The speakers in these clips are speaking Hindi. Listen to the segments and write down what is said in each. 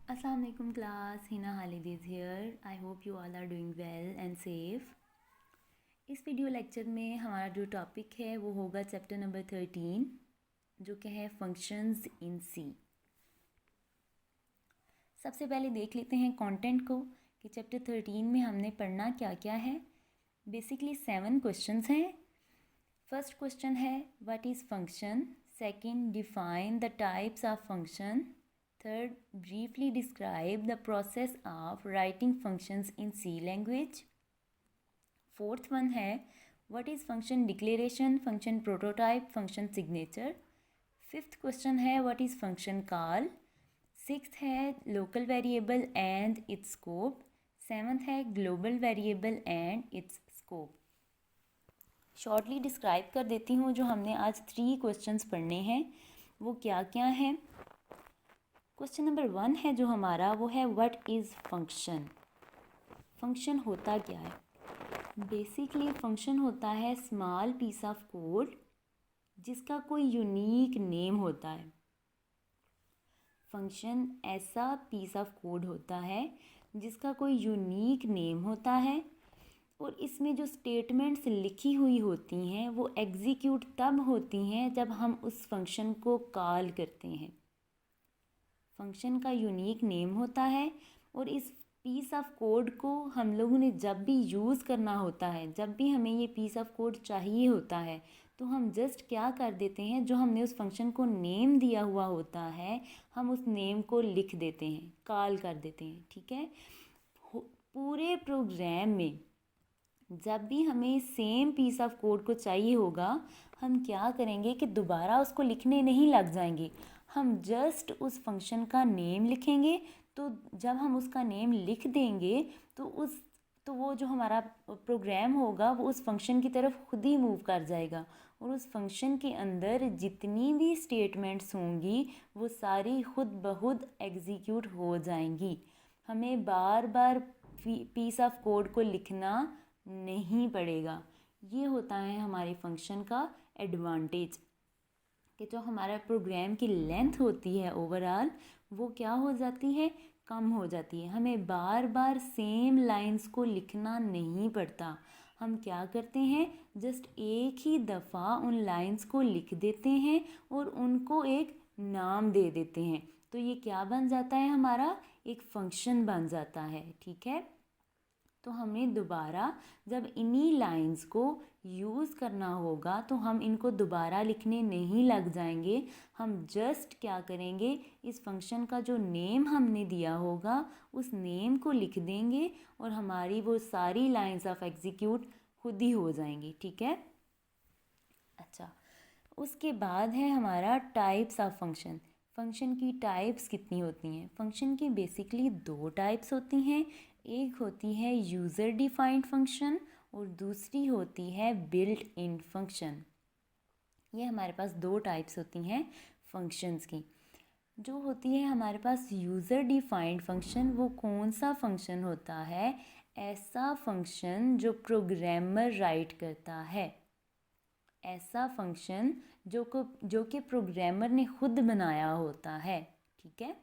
Assalamu alaikum class, Hina Halid is here. I hope you all are doing well and safe. इस वीडियो लेक्चर में हमारा जो टॉपिक है वो होगा चैप्टर नंबर 13 जो कि है फंक्शंस इन सी। सबसे पहले देख लेते हैं कंटेंट को कि चैप्टर 13 में हमने पढ़ना क्या क्या है। बेसिकली 7 क्वेश्चंस हैं। फर्स्ट क्वेश्चन है what is function. Second, define the types of function. Third, briefly describe the process of writing functions in C language. Fourth one है what is function declaration, function prototype, function signature. Fifth question है what is function call. Sixth है local variable and its scope. Seventh है global variable and its scope. Shortly describe कर देती हूँ जो हमने आज 3 क्वेश्चंस पढ़ने हैं वो क्या क्या हैं। क्वेश्चन नंबर 1 है जो हमारा वो है व्हाट इज़ फंक्शन। फंक्शन होता क्या है। बेसिकली फंक्शन होता है स्मॉल पीस ऑफ कोड जिसका कोई यूनिक नेम होता है। फंक्शन ऐसा पीस ऑफ कोड होता है जिसका कोई यूनिक नेम होता है और इसमें जो स्टेटमेंट्स लिखी हुई होती हैं वो एग्जीक्यूट तब होती हैं जब हम उस फंक्शन को कॉल करते हैं। फंक्शन का यूनिक नेम होता है और इस पीस ऑफ कोड को हम लोगों ने जब भी यूज़ करना होता है, जब भी हमें ये पीस ऑफ कोड चाहिए होता है तो हम जस्ट क्या कर देते हैं, जो हमने उस फंक्शन को नेम दिया हुआ होता है हम उस नेम को लिख देते हैं, कॉल कर देते हैं। ठीक है। पूरे प्रोग्राम में जब भी हमें सेम पीस ऑफ कोड को चाहिए होगा हम क्या करेंगे कि दोबारा उसको लिखने नहीं लग जाएंगे, हम जस्ट उस फंक्शन का नेम लिखेंगे। तो जब हम उसका नेम लिख देंगे तो वो जो हमारा प्रोग्राम होगा वो उस फंक्शन की तरफ खुद ही मूव कर जाएगा और उस फंक्शन के अंदर जितनी भी स्टेटमेंट्स होंगी वो सारी खुद ब खुद एग्जीक्यूट हो जाएंगी। हमें बार बार पीस ऑफ कोड को लिखना नहीं पड़ेगा। ये होता है हमारे फंक्शन का एडवांटेज कि जो हमारा प्रोग्राम की लेंथ होती है ओवरऑल वो क्या हो जाती है, कम हो जाती है। हमें बार बार सेम लाइंस को लिखना नहीं पड़ता। हम क्या करते हैं, जस्ट एक ही दफ़ा उन लाइंस को लिख देते हैं और उनको एक नाम दे देते हैं। तो ये क्या बन जाता है, हमारा एक फंक्शन बन जाता है। ठीक है। तो हमें दोबारा जब इन्हीं लाइंस को यूज़ करना होगा तो हम इनको दोबारा लिखने नहीं लग जाएंगे। हम जस्ट क्या करेंगे, इस फंक्शन का जो नेम हमने दिया होगा उस नेम को लिख देंगे और हमारी वो सारी लाइंस ऑफ एग्जीक्यूट खुद ही हो जाएंगी। ठीक है। अच्छा, उसके बाद है हमारा टाइप्स ऑफ फंक्शन। फंक्शन की टाइप्स कितनी होती हैं। फंक्शन की बेसिकली 2 टाइप्स होती हैं। एक होती है यूज़र डिफाइंड फंक्शन और दूसरी होती है बिल्ट इन फंक्शन। ये हमारे पास 2 टाइप्स होती हैं फंक्शंस की। जो होती है हमारे पास यूज़र डिफाइंड फंक्शन, वो कौन सा फंक्शन होता है, ऐसा फंक्शन जो प्रोग्रामर राइट करता है, ऐसा फंक्शन जो कि प्रोग्रामर ने खुद बनाया होता है। ठीक है।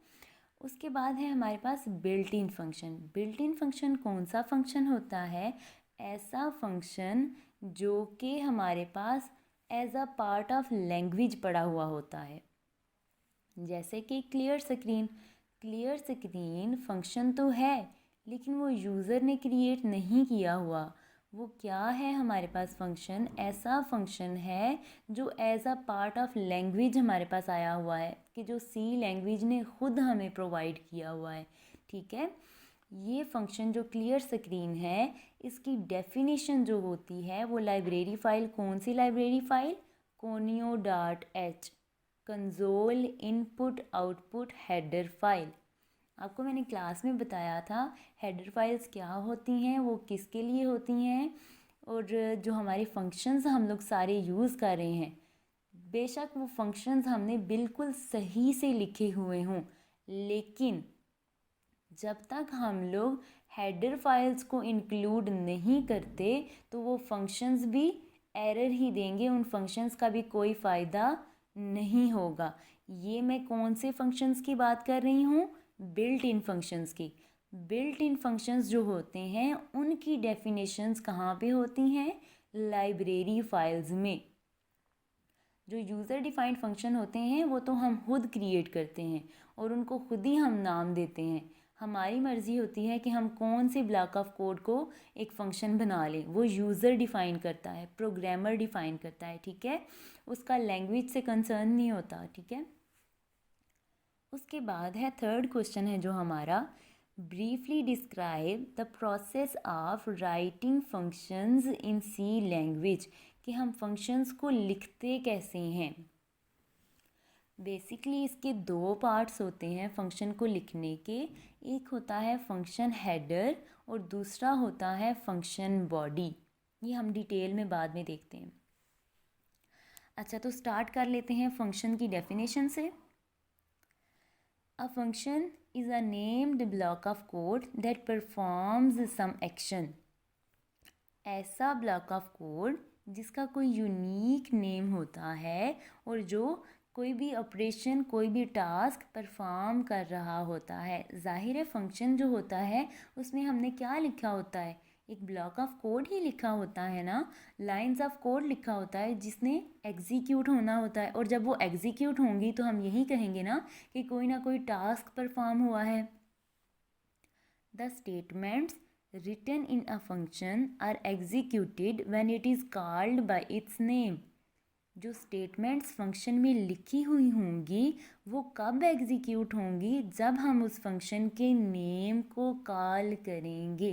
उसके बाद है हमारे पास built in function. Built in function कौन सा फंक्शन होता है, ऐसा फंक्शन जो कि हमारे पास as a part of language पड़ा हुआ होता है। जैसे कि clear screen. Clear screen function तो है लेकिन वो यूज़र ने क्रिएट नहीं किया हुआ। वो क्या है हमारे पास फंक्शन, ऐसा फंक्शन है जो as a part of language हमारे पास आया हुआ है, कि जो सी लैंग्वेज ने खुद हमें प्रोवाइड किया हुआ है। ठीक है। ये फंक्शन जो क्लियर स्क्रीन है इसकी डेफिनेशन जो होती है वो लाइब्रेरी फ़ाइल, कौन सी library file, conio.h, console input output header file. आपको मैंने क्लास में बताया था हेडर फाइल्स क्या होती हैं, वो किसके लिए होती हैं, और जो हमारे फंक्शंस हम लोग सारे यूज़ कर रहे हैं बेशक वो फंक्शंस हमने बिल्कुल सही से लिखे हुए हों, लेकिन जब तक हम लोग हेडर फाइल्स को इंक्लूड नहीं करते तो वो फंक्शंस भी एरर ही देंगे, उन फंक्शंस का भी कोई फ़ायदा नहीं होगा। ये मैं कौन से फंक्शंस की बात कर रही हूँ, बिल्ट इन फंक्शंस की। बिल्ट इन फंक्शंस जो होते हैं उनकी डेफिनेशंस कहाँ पे होती हैं? लाइब्रेरी फाइल्स में। जो यूज़र डिफाइंड फंक्शन होते हैं वो तो हम खुद क्रिएट करते हैं और उनको खुद ही हम नाम देते हैं। हमारी मर्ज़ी होती है कि हम कौन से ब्लॉक ऑफ कोड को एक फ़ंक्शन बना लें। वो यूज़र डिफ़ाइन करता है, प्रोग्रामर डिफ़ाइन करता है, ठीक है। उसका लैंग्वेज से कंसर्न नहीं होता, ठीक है। उसके बाद है थर्ड क्वेश्चन है जो हमारा, briefly describe the process of writing functions in C language, कि हम फंक्शंस को लिखते कैसे हैं। बेसिकली इसके दो पार्ट्स होते हैं फंक्शन को लिखने के। एक होता है फंक्शन हेडर और दूसरा होता है फंक्शन बॉडी। ये हम डिटेल में बाद में देखते हैं। अच्छा, तो स्टार्ट कर लेते हैं फंक्शन की डेफिनेशन से। A function is a named block of code that performs some action. ऐसा ब्लॉक ऑफ कोड जिसका कोई यूनिक नेम होता है और जो कोई भी ऑपरेशन, कोई भी टास्क परफॉर्म कर रहा होता है। ज़ाहिर है फंक्शन जो होता है उसमें हमने क्या लिखा होता है? एक ब्लॉक ऑफ कोड ही लिखा होता है ना, लाइंस ऑफ कोड लिखा होता है जिसने एग्जीक्यूट होना होता है। और जब वो एग्जीक्यूट होंगी तो हम यही कहेंगे ना कि कोई ना कोई टास्क परफॉर्म हुआ है। The statements written in a function are executed when it is called by its name. जो स्टेटमेंट्स फंक्शन में लिखी हुई होंगी वो कब एग्जीक्यूट होंगी? जब हम उस फंक्शन के नेम को कॉल करेंगे।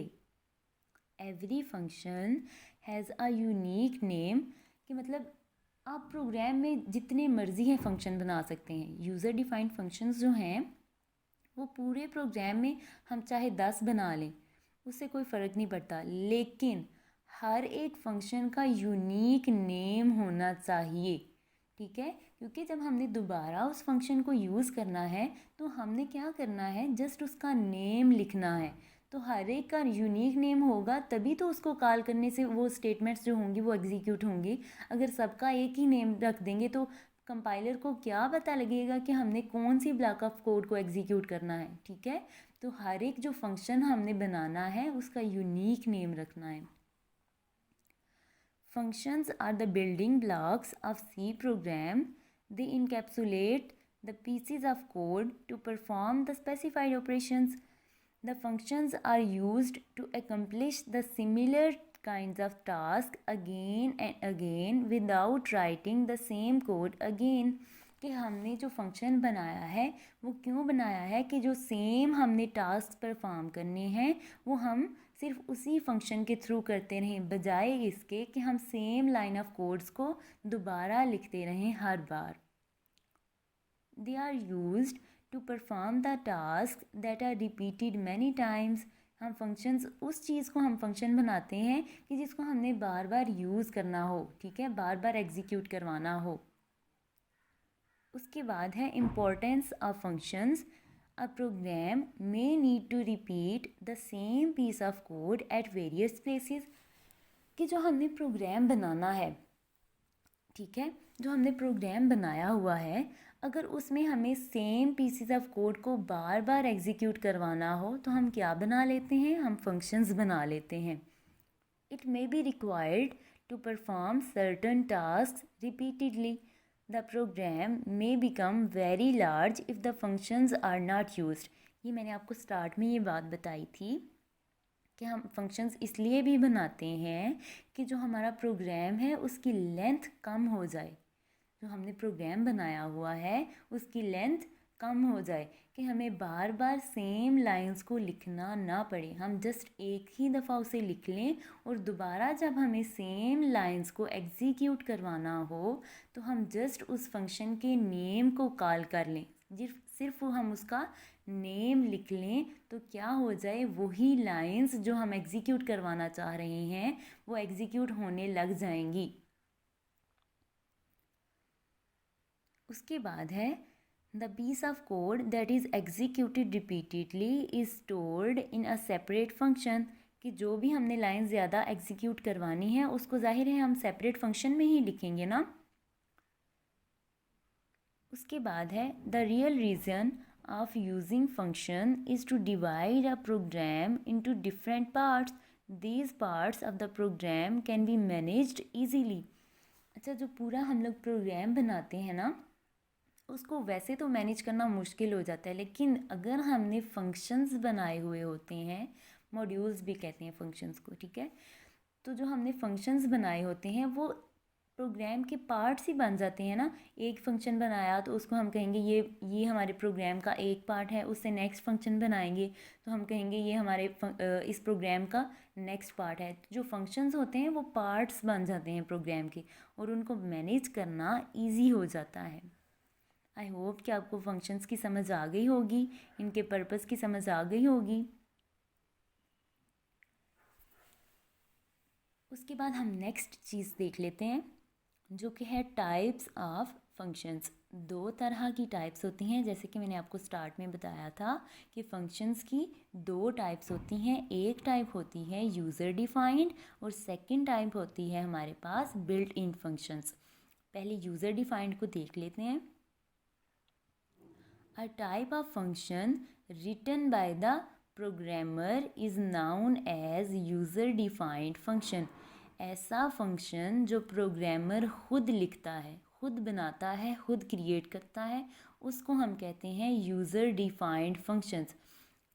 Every function has a unique name, कि मतलब आप प्रोग्राम में जितने मर्जी हैं फंक्शन बना सकते हैं। यूज़र डिफाइंड फंक्शंस जो हैं वो पूरे प्रोग्राम में हम चाहे 10 बना लें, उससे कोई फ़र्क नहीं पड़ता, लेकिन हर एक फंक्शन का यूनिक नेम होना चाहिए, ठीक है। क्योंकि जब हमने दोबारा उस फंक्शन को यूज़ करना है तो हमने क्या करना है, जस्ट उसका नेम लिखना है। तो हर एक का यूनिक नेम होगा तभी तो उसको कॉल करने से वो स्टेटमेंट्स जो होंगी वो एग्जीक्यूट होंगी। अगर सबका एक ही नेम रख देंगे तो कंपाइलर को क्या पता लगेगा कि हमने कौन सी ब्लॉक ऑफ कोड को एग्जीक्यूट करना है, ठीक है। तो हर एक जो फंक्शन हमने बनाना है उसका यूनिक नेम रखना है। Functions are the building blocks of C program. They encapsulate the pieces of code to perform the specified operations. The functions are used to accomplish the similar kinds of tasks again and again without writing the same code again. कि हमने जो फंक्शन बनाया है वो क्यों बनाया है कि जो सेम हमने टास्क परफॉर्म करने हैं वो हम सिर्फ उसी फंक्शन के थ्रू करते रहें, बजाय इसके कि हम सेम लाइन ऑफ कोड्स को दोबारा लिखते रहें हर बार। They are used to perform the tasks that are repeated many times. हम फंक्शंस, उस चीज़ को हम फंक्शन बनाते हैं कि जिसको हमने बार बार यूज़ करना हो, ठीक है, बार बार एग्जीक्यूट करवाना हो। उसके बाद है importance of functions. A program may need to repeat the same piece of code at various places. कि जो हमने प्रोग्राम बनाना है, ठीक है, जो हमने प्रोग्राम बनाया हुआ है, अगर उसमें हमें सेम पीसेस ऑफ कोड को बार बार एग्जीक्यूट करवाना हो तो हम क्या बना लेते हैं? हम फंक्शंस बना लेते हैं। It may be required to perform certain task repeatedly. The program may become very large if the functions are not used. ये मैंने आपको स्टार्ट में ये बात बताई थी कि हम फंक्शंस इसलिए भी बनाते हैं कि जो हमारा प्रोग्राम है उसकी लेंथ कम हो जाए। जो हमने प्रोग्राम बनाया हुआ है उसकी लेंथ कम हो जाए, कि हमें बार बार सेम लाइंस को लिखना ना पड़े। हम जस्ट एक ही दफ़ा उसे लिख लें और दोबारा जब हमें सेम लाइंस को एग्जीक्यूट करवाना हो तो हम जस्ट उस फंक्शन के नेम को कॉल कर लें। सिर्फ हम उसका नेम लिख लें तो क्या हो जाए, वही लाइंस जो हम एग्जीक्यूट करवाना चाह रहे हैं वो एग्जीक्यूट होने लग जाएंगी। उसके बाद है the piece of code that is executed repeatedly is stored in a separate function. कि जो भी हमने लाइन ज़्यादा एग्जीक्यूट करवानी है उसको ज़ाहिर है हम सेपरेट फंक्शन में ही लिखेंगे ना। उसके बाद है the real reason of using function is to divide a program into different parts. These parts of the program can be managed easily. अच्छा, जो पूरा हम लोग प्रोग्राम बनाते हैं ना, उसको वैसे तो मैनेज करना मुश्किल हो जाता है, लेकिन अगर हमने फंक्शंस बनाए हुए होते हैं, मॉड्यूल्स भी कहते हैं फंक्शंस को, ठीक है, तो जो हमने फंक्शंस बनाए होते हैं वो प्रोग्राम के पार्ट्स ही बन जाते हैं ना। एक फंक्शन बनाया तो उसको हम कहेंगे ये हमारे प्रोग्राम का एक पार्ट है, उससे नेक्स्ट फंक्शन बनाएंगे तो हम कहेंगे ये हमारे इस प्रोग्राम का नेक्स्ट पार्ट है। जो फंक्शंस होते हैं वो पार्ट्स बन जाते हैं प्रोग्राम के, और उनको मैनेज करना ईजी हो जाता है। आई होप कि आपको फंक्शंस की समझ आ गई होगी, इनके पर्पस की समझ आ गई होगी। उसके बाद हम नेक्स्ट चीज़ देख लेते हैं, जो कि है टाइप्स ऑफ फंक्शंस। दो तरह की टाइप्स होती हैं, जैसे कि मैंने आपको स्टार्ट में बताया था कि फंक्शंस की दो टाइप्स होती हैं। एक टाइप होती है यूज़र डिफाइंड और सेकंड टाइप होती है हमारे पास बिल्ट इन फंक्शंस। पहले यूज़र डिफाइंड को देख लेते हैं। A type of function written by the programmer is known as user defined function. ऐसा फंक्शन जो प्रोग्रामर खुद लिखता है, खुद बनाता है, खुद क्रिएट करता है, उसको हम कहते हैं यूज़र डिफाइंड फंक्शंस।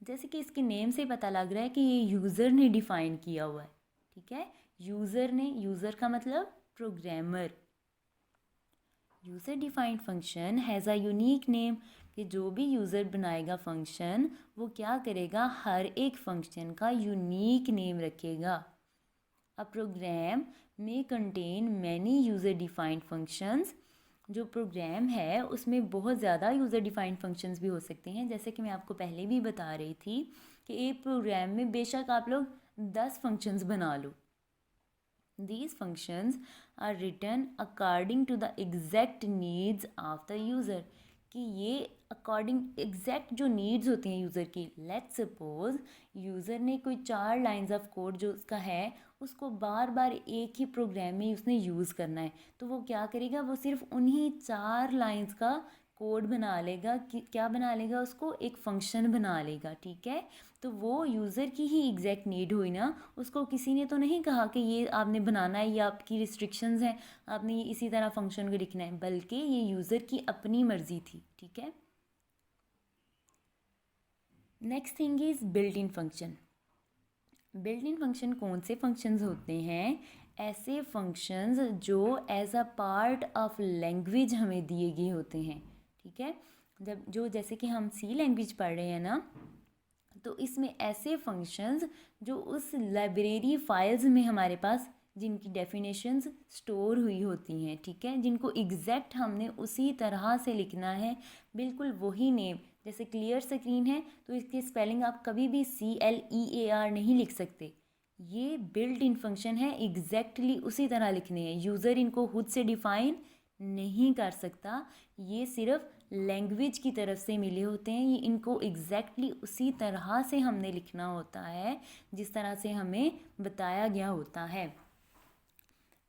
जैसे कि इसके नेम से पता लग रहा है कि ये यूज़र ने डिफ़ाइन किया हुआ है, ठीक है। यूज़र ने, यूज़र का मतलब programmer. User defined function has a unique name, कि जो भी यूज़र बनाएगा फंक्शन वो क्या करेगा, हर एक फंक्शन का यूनिक नेम रखेगा। अ प्रोग्राम में contain many user defined functions. जो प्रोग्राम है उसमें बहुत ज़्यादा यूज़र डिफाइंड फंक्शंस भी हो सकते हैं। जैसे कि मैं आपको पहले भी बता रही थी कि एक प्रोग्राम में बेशक आप लोग 10 फंक्शंस बना लो। These functions are written according to the exact needs of the user, कि ये अकॉर्डिंग एग्जैक्ट जो नीड्स होती हैं यूज़र की। लेट्स सपोज यूज़र ने कोई 4 लाइंस ऑफ कोड जो उसका है उसको बार बार एक ही प्रोग्राम में उसने यूज़ करना है, तो वो क्या करेगा, वो सिर्फ उन्हीं 4 लाइंस का कोड बना लेगा। कि क्या बना लेगा, उसको एक फंक्शन बना लेगा, ठीक है। तो वो यूज़र की ही एग्जैक्ट नीड हुई ना, उसको किसी ने तो नहीं कहा कि ये आपने बनाना है, ये आपकी रिस्ट्रिक्शंस हैं, आपने ये इसी तरह फंक्शन को लिखना है, बल्कि ये यूज़र की अपनी मर्ज़ी थी, ठीक है। Next thing is built in function. Built in function कौन से फंक्शंस होते हैं, ऐसे फंक्शंस जो as a part of language हमें दिए गए होते हैं, ठीक है। जैसे कि हम सी लैंग्वेज पढ़ रहे हैं ना, तो इसमें ऐसे फंक्शंस जो उस लाइब्रेरी फाइल्स में हमारे पास जिनकी डेफिनेशंस स्टोर हुई होती हैं, ठीक है, जिनको एग्जैक्ट हमने उसी तरह से लिखना है, बिल्कुल वही नेम। जैसे क्लियर स्क्रीन है तो इसकी स्पेलिंग आप कभी भी CLEAR नहीं लिख सकते। ये बिल्ट इन फंक्शन है, एग्जैक्टली उसी तरह लिखने हैं। यूज़र इनको खुद से डिफ़ाइन नहीं कर सकता, ये सिर्फ लैंग्वेज की तरफ से मिले होते हैं। ये इनको एग्जैक्टली उसी तरह से हमने लिखना होता है जिस तरह से हमें बताया गया होता है।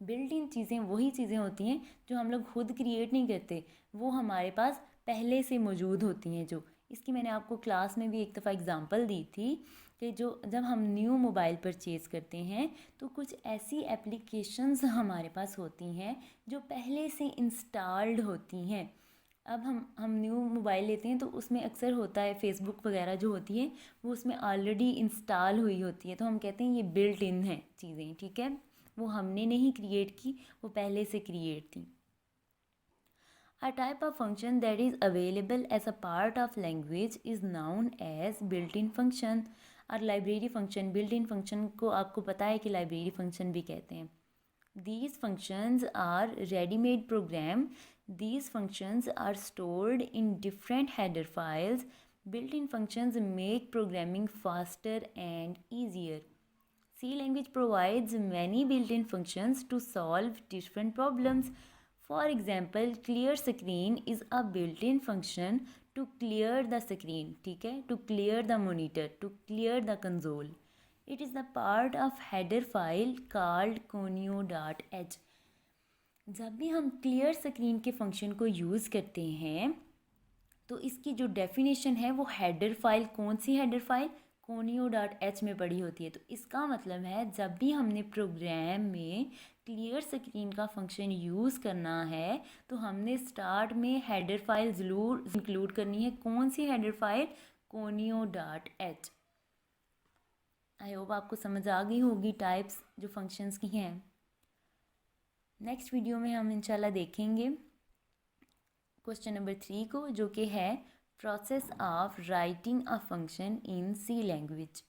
बिल्ट इन चीज़ें वही चीज़ें होती हैं जो हम लोग खुद क्रिएट नहीं करते, वो हमारे पास पहले से मौजूद होती हैं। जो इसकी मैंने आपको क्लास में भी एक दफ़ा एग्जांपल दी थी कि जब हम न्यू मोबाइल परचेज़ करते हैं तो कुछ ऐसी एप्लीकेशंस हमारे पास होती हैं जो पहले से इंस्टॉल्ड होती हैं। अब हम न्यू मोबाइल लेते हैं तो उसमें अक्सर होता है फेसबुक वगैरह जो होती है वो उसमें ऑलरेडी इंस्टॉल हुई होती है, तो हम कहते हैं ये बिल्ट इन है चीज़ें, ठीक है, वो हमने नहीं क्रिएट की, वो पहले से क्रिएट थी। A type of function that is available as a part of language is known as built-in function। और लाइब्रेरी फंक्शन, built-in function को आपको पता है कि लाइब्रेरी फंक्शन भी कहते हैं। These functions are ready-made program. These functions are stored in different header files. Built-in functions make programming faster and easier. C language provides many built-in functions to solve different problems. For example, clear screen is a built-in function to clear the screen, ठीक है, to clear the monitor, to clear the console. It is the part of header file called conio.h. जब भी हम clear screen के फंक्शन को यूज़ करते हैं तो इसकी जो डेफिनेशन है वो हेडर फाइल, कौन सी हेडर फाइल, conio.h में पड़ी होती है। तो इसका मतलब है जब भी हमने प्रोग्राम में क्लियर स्क्रीन का फंक्शन यूज़ करना है तो हमने स्टार्ट में हेडर फाइल ज़रूर इंक्लूड करनी है। कौन सी header file, conio.h। I hope आपको समझ आ गई होगी टाइप्स जो फंक्शंस की हैं। नेक्स्ट वीडियो में हम इंशाल्लाह देखेंगे क्वेश्चन नंबर 3 को, जो कि है process of writing a function in C language.